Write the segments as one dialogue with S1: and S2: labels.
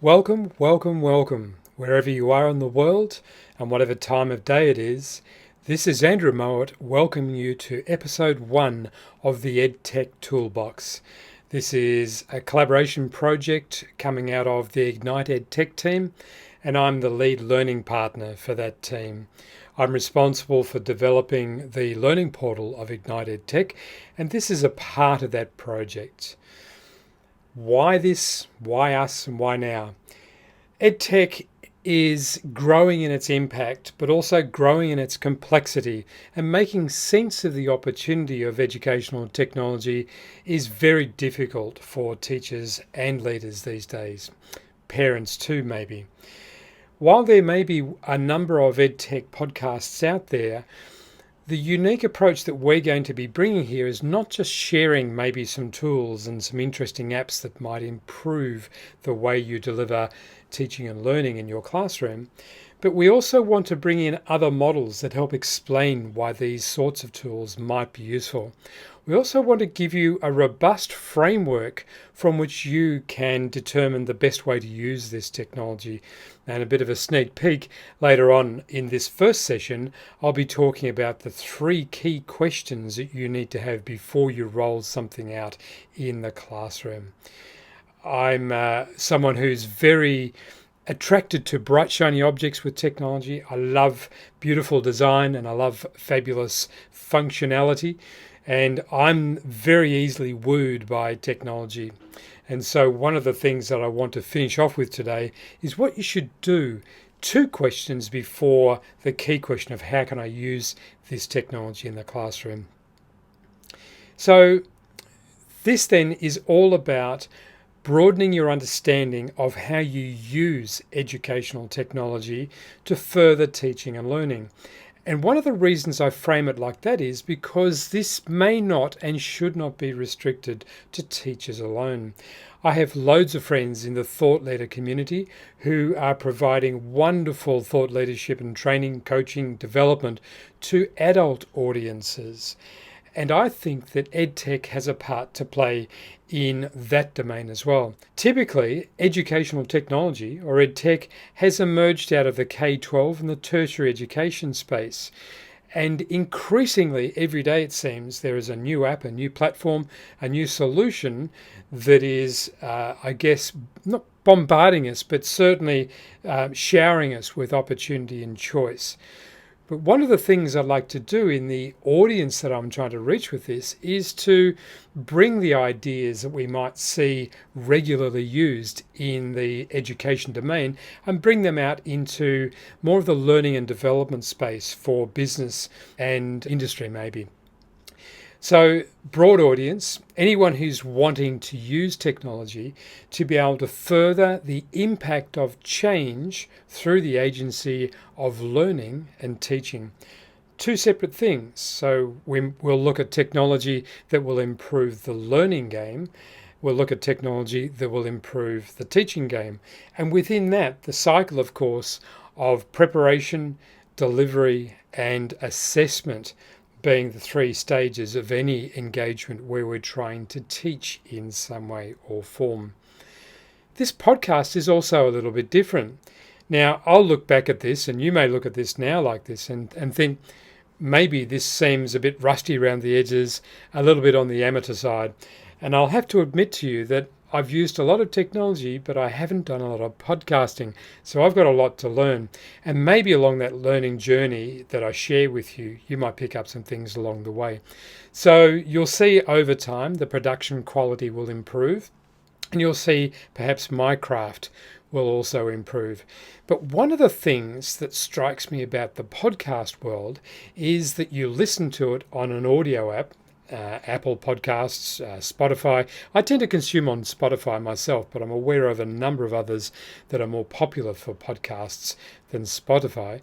S1: Welcome, welcome, welcome, wherever you are in the world and whatever time of day it is. This is Andrew Mowat welcoming you to episode 1 of the EdTech Toolbox. This is a collaboration project coming out of the Ignite EdTech team, and I'm the lead learning partner for that team. I'm responsible for developing the learning portal of Ignite EdTech, and this is a part of that project. Why this? Why us? And why now? EdTech is growing in its impact, but also growing in its complexity, and making sense of the opportunity of educational technology is very difficult for teachers and leaders these days. Parents too, maybe. While there may be a number of EdTech podcasts out there, the unique approach that we're going to be bringing here is not just sharing maybe some tools and some interesting apps that might improve the way you deliver teaching and learning in your classroom, but we also want to bring in other models that help explain why these sorts of tools might be useful. We also want to give you a robust framework from which you can determine the best way to use this technology. And a bit of a sneak peek, later on in this first session, I'll be talking about the 3 key questions that you need to have before you roll something out in the classroom. I'm someone who's very attracted to bright, shiny objects with technology. I love beautiful design and I love fabulous functionality. And I'm very easily wooed by technology. And so one of the things that I want to finish off with today is what you should do. 2 questions before the key question of how can I use this technology in the classroom. So this then is all about broadening your understanding of how you use educational technology to further teaching and learning. And one of the reasons I frame it like that is because this may not and should not be restricted to teachers alone. I have loads of friends in the thought leader community who are providing wonderful thought leadership and training, coaching, development to adult audiences. And I think that EdTech has a part to play in that domain as well. Typically, educational technology, or EdTech, has emerged out of the K-12 and the tertiary education space. And increasingly, every day it seems, there is a new app, a new platform, a new solution that is, not bombarding us, but certainly showering us with opportunity and choice. But one of the things I'd like to do in the audience that I'm trying to reach with this is to bring the ideas that we might see regularly used in the education domain and bring them out into more of the learning and development space for business and industry maybe. So, broad audience, anyone who's wanting to use technology to be able to further the impact of change through the agency of learning and teaching. 2 separate things. So we'll look at technology that will improve the learning game. We'll look at technology that will improve the teaching game. And within that, the cycle, of course, of preparation, delivery, and assessment being the 3 stages of any engagement where we're trying to teach in some way or form. This podcast is also a little bit different. Now, I'll look back at this, and you may look at this now like this and think maybe this seems a bit rusty around the edges, a little bit on the amateur side. And I'll have to admit to you that I've used a lot of technology, but I haven't done a lot of podcasting. So I've got a lot to learn. And maybe along that learning journey that I share with you, you might pick up some things along the way. So you'll see over time the production quality will improve. And you'll see perhaps my craft will also improve. But one of the things that strikes me about the podcast world is that you listen to it on an audio app, Apple Podcasts, Spotify. I tend to consume on Spotify myself, but I'm aware of a number of others that are more popular for podcasts than Spotify.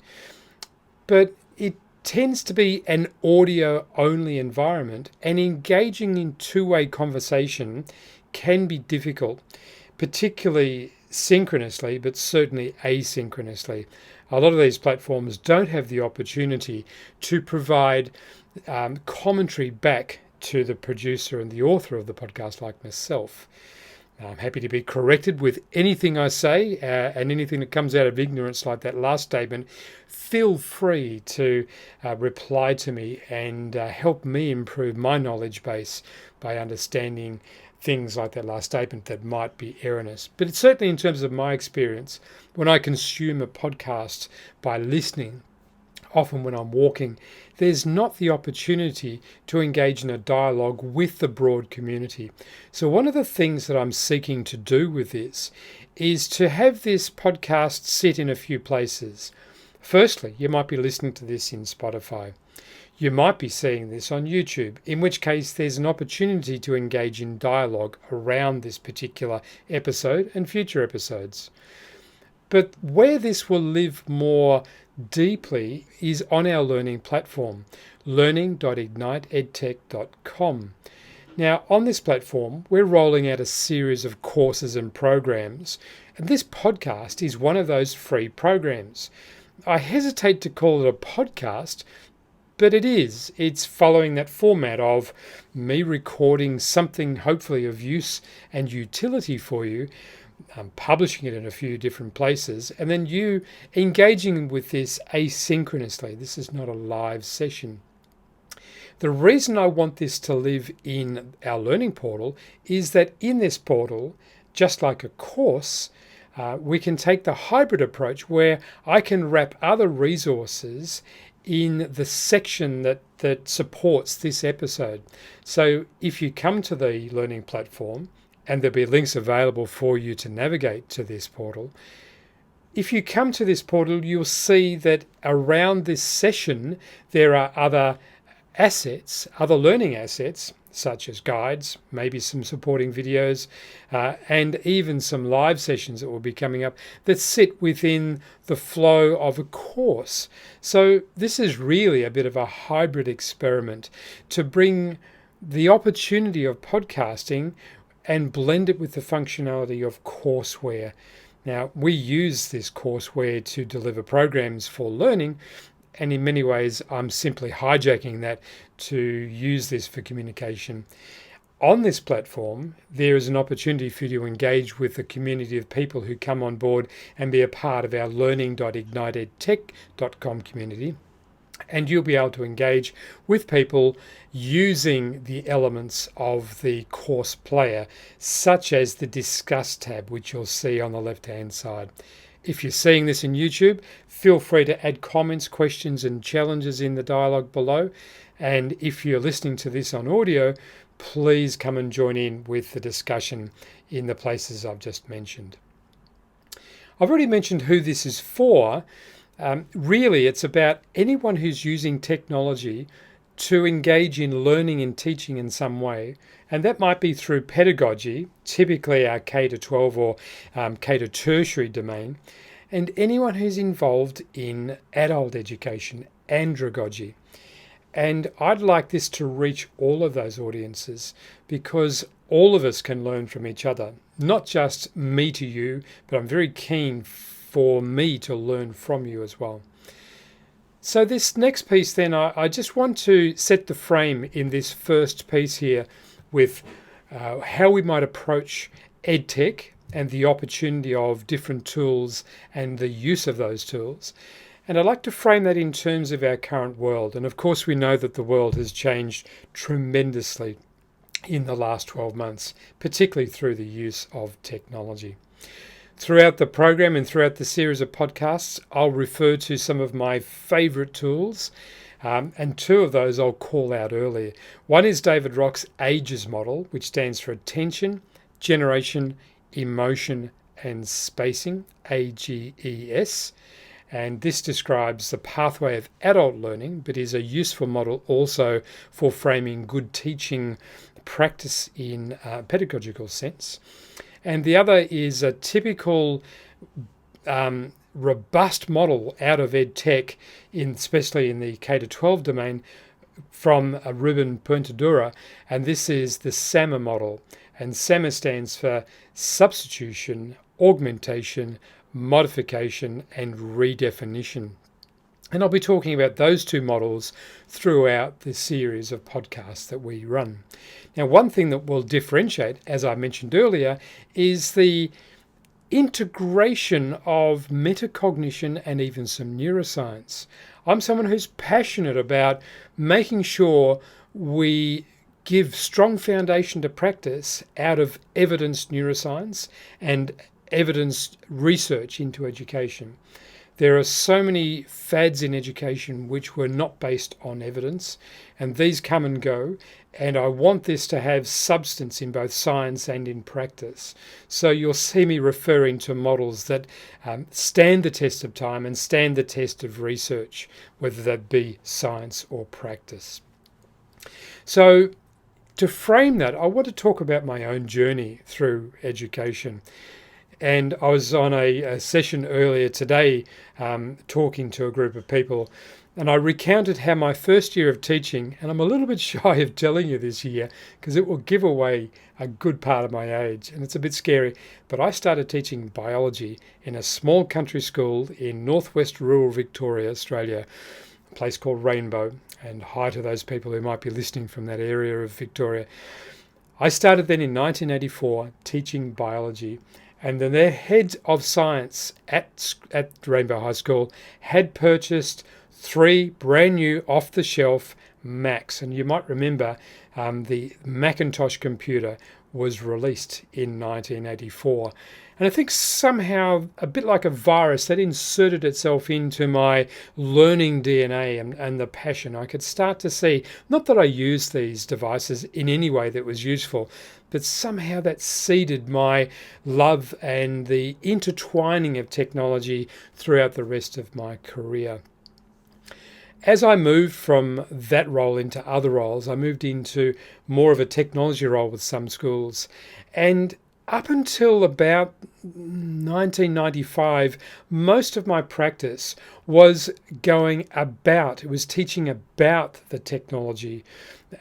S1: But it tends to be an audio-only environment, and engaging in 2-way conversation can be difficult, particularly synchronously, but certainly asynchronously. A lot of these platforms don't have the opportunity to provide commentary back to the producer and the author of the podcast like myself. I'm happy to be corrected with anything I say and anything that comes out of ignorance, like that last statement. Feel free to reply to me and help me improve my knowledge base by understanding things like that last statement that might be erroneous. But it's certainly, in terms of my experience, when I consume a podcast by listening, often when I'm walking, there's not the opportunity to engage in a dialogue with the broad community. So one of the things that I'm seeking to do with this is to have this podcast sit in a few places. Firstly, you might be listening to this in Spotify. You might be seeing this on YouTube, in which case there's an opportunity to engage in dialogue around this particular episode and future episodes. But where this will live more deeply is on our learning platform, learning.igniteedtech.com. Now, on this platform, we're rolling out a series of courses and programs, and this podcast is one of those free programs. I hesitate to call it a podcast, but it is. It's following that format of me recording something hopefully of use and utility for you, publishing it in a few different places, and then you engaging with this asynchronously. This is not a live session. The reason I want this to live in our learning portal is that in this portal, just like a course, we can take the hybrid approach where I can wrap other resources in the section that supports this episode. So if you come to the learning platform, and there'll be links available for you to navigate to this portal. If you come to this portal, you'll see that around this session, there are other assets, other learning assets, such as guides, maybe some supporting videos, and even some live sessions that will be coming up that sit within the flow of a course. So this is really a bit of a hybrid experiment to bring the opportunity of podcasting and blend it with the functionality of courseware. Now, we use this courseware to deliver programs for learning, and in many ways, I'm simply hijacking that to use this for communication. On this platform, there is an opportunity for you to engage with a community of people who come on board and be a part of our learning.igniteedtech.com community. And you'll be able to engage with people using the elements of the course player, such as the Discuss tab, which you'll see on the left-hand side. If you're seeing this in YouTube, feel free to add comments, questions, and challenges in the dialogue below. And if you're listening to this on audio, please come and join in with the discussion in the places I've just mentioned. I've already mentioned who this is for. Really, it's about anyone who's using technology to engage in learning and teaching in some way. And that might be through pedagogy, typically our K-12 or K-tertiary domain, and anyone who's involved in adult education, andragogy. And I'd like this to reach all of those audiences because all of us can learn from each other, not just me to you, but I'm very keen for me to learn from you as well. So this next piece then, I just want to set the frame in this first piece here with how we might approach EdTech and the opportunity of different tools and the use of those tools. And I'd like to frame that in terms of our current world. And of course, we know that the world has changed tremendously in the last 12 months, particularly through the use of technology. Throughout the program and throughout the series of podcasts, I'll refer to some of my favorite tools, and two of those I'll call out earlier. One is David Rock's AGES model, which stands for Attention, Generation, Emotion, and Spacing, AGES. And this describes the pathway of adult learning, but is a useful model also for framing good teaching practice in a pedagogical sense. And the other is a typical robust model out of EdTech, especially in the K-12 domain, from Ruben Puentedura, and this is the SAMA model. And SAMA stands for Substitution, Augmentation, Modification, and Redefinition. And I'll be talking about those two models throughout this series of podcasts that we run. Now, one thing that will differentiate, as I mentioned earlier, is the integration of metacognition and even some neuroscience. I'm someone who's passionate about making sure we give strong foundation to practice out of evidenced neuroscience and evidence research into education. There are so many fads in education which were not based on evidence, and these come and go. And I want this to have substance in both science and in practice. So you'll see me referring to models that stand the test of time and stand the test of research, whether that be science or practice. So to frame that, I want to talk about my own journey through education. And I was on a session earlier today talking to a group of people, and I recounted how my first year of teaching, and I'm a little bit shy of telling you this here because it will give away a good part of my age, and it's a bit scary, but I started teaching biology in a small country school in northwest rural Victoria, Australia, a place called Rainbow, and hi to those people who might be listening from that area of Victoria. I started then in 1984 teaching biology. And then their head of science at Rainbow High School had purchased 3 brand new off-the-shelf Macs. And you might remember the Macintosh computer was released in 1984. And I think somehow, a bit like a virus, that inserted itself into my learning DNA and the passion. I could start to see, not that I used these devices in any way that was useful, but somehow that seeded my love and the intertwining of technology throughout the rest of my career. As I moved from that role into other roles, I moved into more of a technology role with some schools. And up until about 1995, most of my practice was teaching about the technology.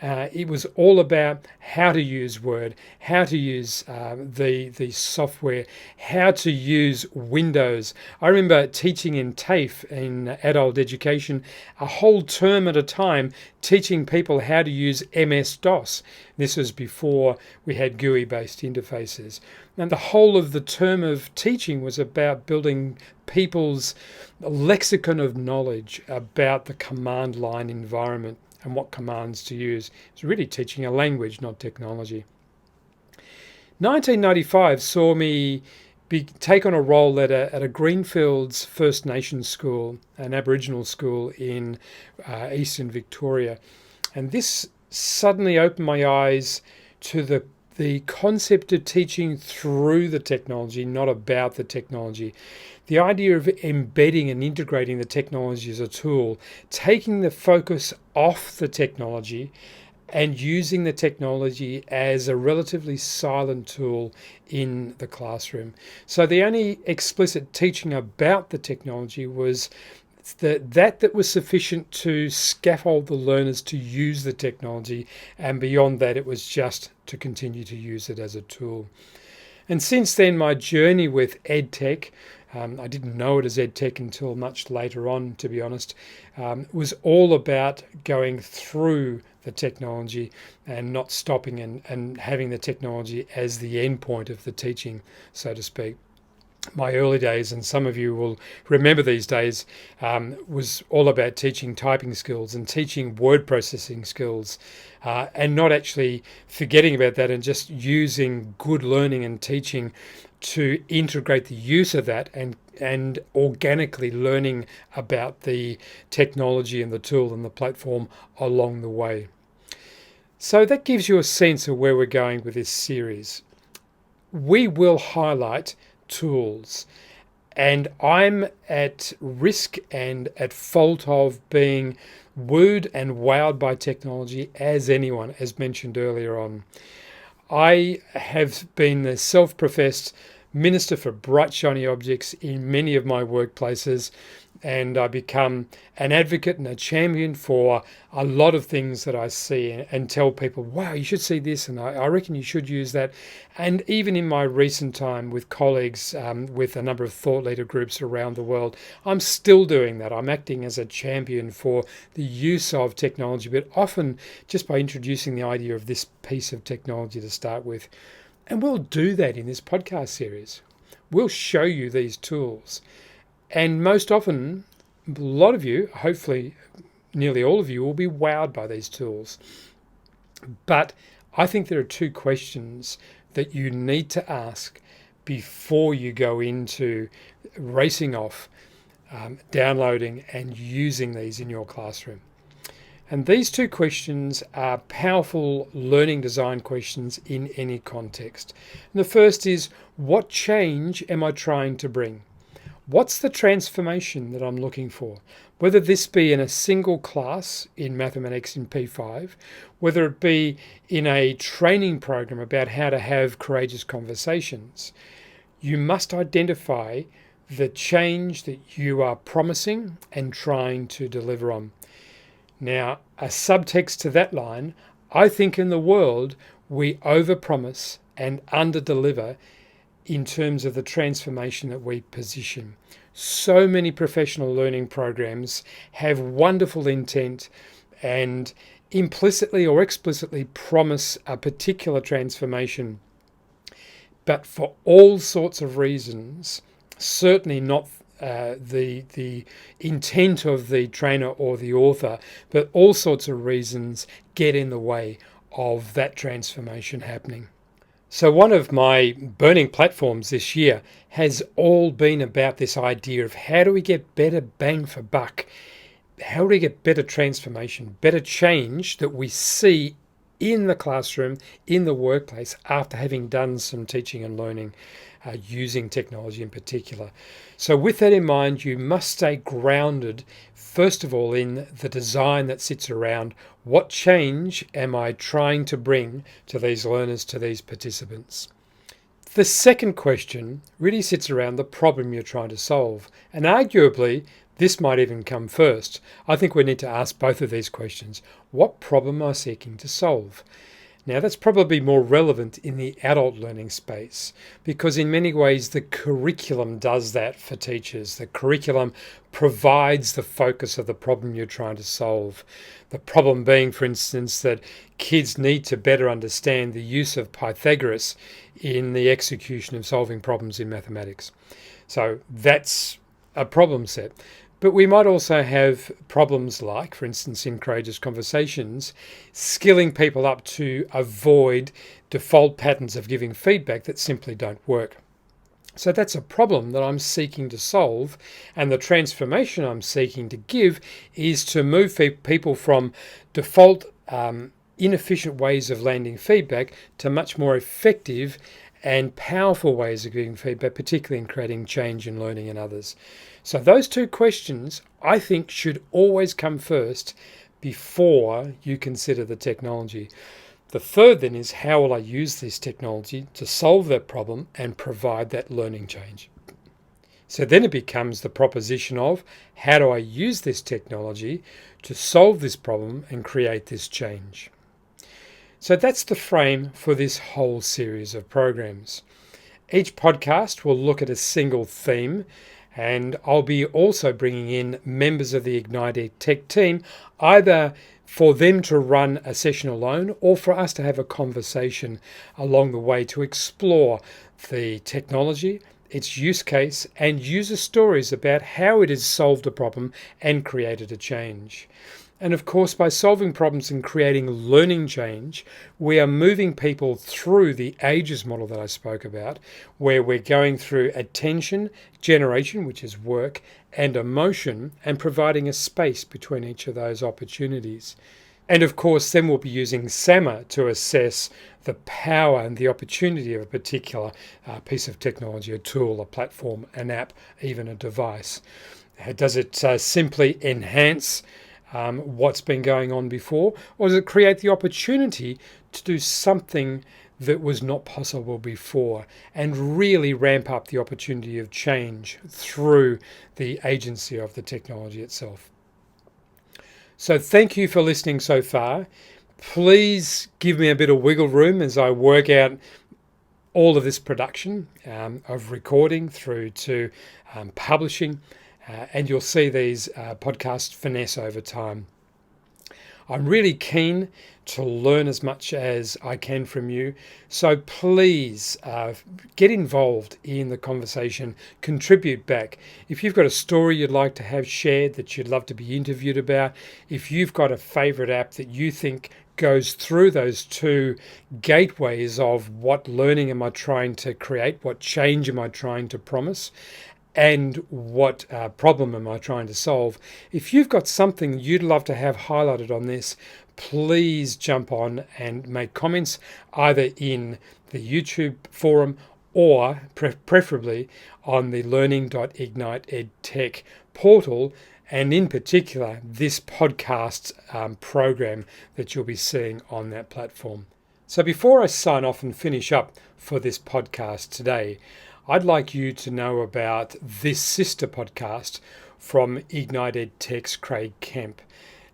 S1: It was all about how to use Word, how to use the software, how to use Windows. I remember teaching in TAFE, in adult education, a whole term at a time, teaching people how to use MS-DOS. This was before we had GUI-based interfaces. And the whole of the term of teaching was about building people's lexicon of knowledge about the command line environment and what commands to use. It's really teaching a language, not technology. 1995 saw me take on a role at a Greenfields First Nations school, an Aboriginal school in eastern Victoria. And this suddenly opened my eyes to the concept of teaching through the technology, not about the technology. The idea of embedding and integrating the technology as a tool, taking the focus off the technology and using the technology as a relatively silent tool in the classroom. So the only explicit teaching about the technology was that was sufficient to scaffold the learners to use the technology, and beyond that it was just to continue to use it as a tool. And since then, my journey with EdTech, I didn't know it as EdTech until much later on, to be honest, was all about going through the technology and not stopping and having the technology as the end point of the teaching, so to speak. My early days, and some of you will remember these days, was all about teaching typing skills and teaching word processing skills, and not actually forgetting about that and just using good learning and teaching to integrate the use of that and organically learning about the technology and the tool and the platform along the way. So that gives you a sense of where we're going with this series. We will highlight tools, and I'm at risk and at fault of being wooed and wowed by technology as anyone, as mentioned earlier on. I have been the self-professed minister for bright shiny objects in many of my workplaces, and I become an advocate and a champion for a lot of things that I see, and tell people, wow, you should see this, and I reckon you should use that. And even in my recent time with colleagues, with a number of thought leader groups around the world, I'm still doing that. I'm acting as a champion for the use of technology, but often just by introducing the idea of this piece of technology to start with. And we'll do that in this podcast series. We'll show you these tools. And most often, a lot of you, hopefully nearly all of you, will be wowed by these tools. But I think there are two questions that you need to ask before you go into racing off, downloading and using these in your classroom. And these two questions are powerful learning design questions in any context. And the first is, what change am I trying to bring? What's the transformation that I'm looking for? Whether this be in a single class in mathematics in P5, whether it be in a training program about how to have courageous conversations, you must identify the change that you are promising and trying to deliver on. Now, a subtext to that line, I think in the world we overpromise and underdeliver in terms of the transformation that we position. So many professional learning programs have wonderful intent and implicitly or explicitly promise a particular transformation, but for all sorts of reasons, certainly not the intent of the trainer or the author, but all sorts of reasons get in the way of that transformation happening. So one of my burning platforms this year has all been about this idea of how do we get better bang for buck? How do we get better transformation, better change that we see in the classroom, in the workplace, after having done some teaching and learning using technology in particular. So with that in mind, you must stay grounded, first of all, in the design that sits around what change am I trying to bring to these learners, to these participants. The second question really sits around the problem you're trying to solve, and arguably this might even come first. I think we need to ask both of these questions. What problem am I seeking to solve? Now, that's probably more relevant in the adult learning space because in many ways the curriculum does that for teachers. The curriculum provides the focus of the problem you're trying to solve. The problem being, for instance, that kids need to better understand the use of Pythagoras in the execution of solving problems in mathematics. So that's a problem set. But we might also have problems like, for instance, in courageous conversations, skilling people up to avoid default patterns of giving feedback that simply don't work. So that's a problem that I'm seeking to solve, and the transformation I'm seeking to give is to move people from default inefficient ways of landing feedback to much more effective and powerful ways of giving feedback, particularly in creating change and learning in others. So those two questions, I think, should always come first before you consider the technology. The third then is, how will I use this technology to solve that problem and provide that learning change? So then it becomes the proposition of, how do I use this technology to solve this problem and create this change? So that's the frame for this whole series of programs. Each podcast will look at a single theme, and I'll be also bringing in members of the Ignite EdTech team, either for them to run a session alone or for us to have a conversation along the way to explore the technology, its use case, and user stories about how it has solved a problem and created a change. And of course, by solving problems and creating learning change, we are moving people through the ages model that I spoke about, where we're going through attention, generation, which is work, and emotion, and providing a space between each of those opportunities. And of course, then we'll be using SAMA to assess the power and the opportunity of a particular piece of technology, a tool, a platform, an app, even a device. Does it simply enhance what's been going on before, or does it create the opportunity to do something that was not possible before, and really ramp up the opportunity of change through the agency of the technology itself. So thank you for listening so far. Please give me a bit of wiggle room as I work out all of this production of recording through to publishing, and you'll see these podcasts finesse over time. I'm really keen to learn as much as I can from you. So please get involved in the conversation, contribute back. If you've got a story you'd like to have shared that you'd love to be interviewed about, if you've got a favorite app that you think goes through those two gateways of what learning am I trying to create, what change am I trying to promise, and what problem am I trying to solve. If you've got something you'd love to have highlighted on this, please jump on and make comments either in the YouTube forum or preferably on the learning.ignite EdTech portal, and in particular this podcast program that you'll be seeing on that platform. So before I sign off and finish up for this podcast today, I'd like you to know about this sister podcast from Ignite EdTech's Craig Kemp.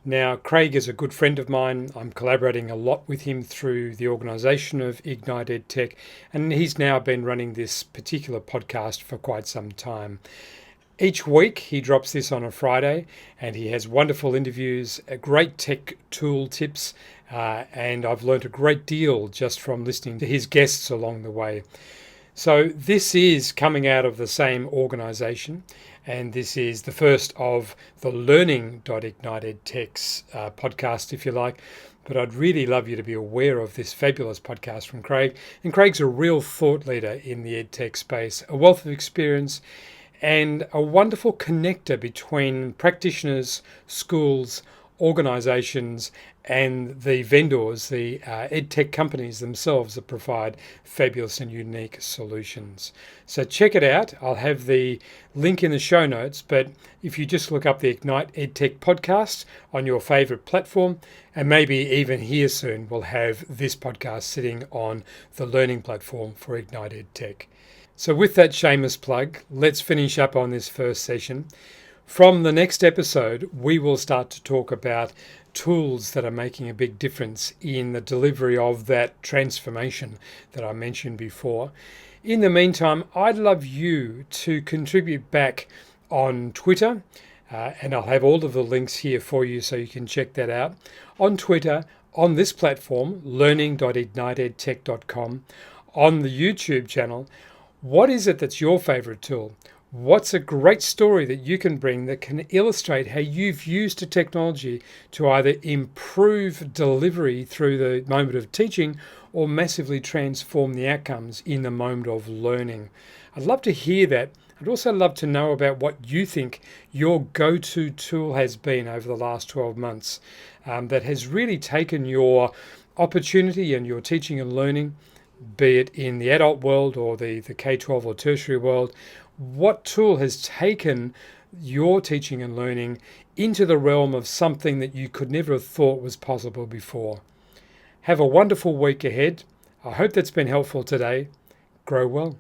S1: Now, Craig is a good friend of mine. I'm collaborating a lot with him through the organisation of Ignite EdTech, and he's now been running this particular podcast for quite some time. Each week he drops this on a Friday, and he has wonderful interviews, great tech tool tips, and I've learnt a great deal just from listening to his guests along the way. So this is coming out of the same organisation, and this is the first of the Learning.Ignite EdTech's podcast, if you like. But I'd really love you to be aware of this fabulous podcast from Craig. And Craig's a real thought leader in the EdTech space, a wealth of experience, and a wonderful connector between practitioners, schools, organisations, and the vendors, the EdTech companies themselves that provide fabulous and unique solutions. So check it out. I'll have the link in the show notes, but if you just look up the Ignite EdTech podcast on your favourite platform, and maybe even here soon, we'll have this podcast sitting on the learning platform for Ignite EdTech. So with that shameless plug, let's finish up on this first session. From the next episode, we will start to talk about tools that are making a big difference in the delivery of that transformation that I mentioned before. In the meantime, I'd love you to contribute back on Twitter, and I'll have all of the links here for you so you can check that out. On Twitter, on this platform, learning.igniteedtech.com, on the YouTube channel, what is it that's your favorite tool? What's a great story that you can bring that can illustrate how you've used a technology to either improve delivery through the moment of teaching or massively transform the outcomes in the moment of learning? I'd love to hear that. I'd also love to know about what you think your go-to tool has been over the last 12 months that has really taken your opportunity and your teaching and learning, be it in the adult world or the K-12 or tertiary world. What tool has taken your teaching and learning into the realm of something that you could never have thought was possible before? Have a wonderful week ahead. I hope that's been helpful today. Grow well.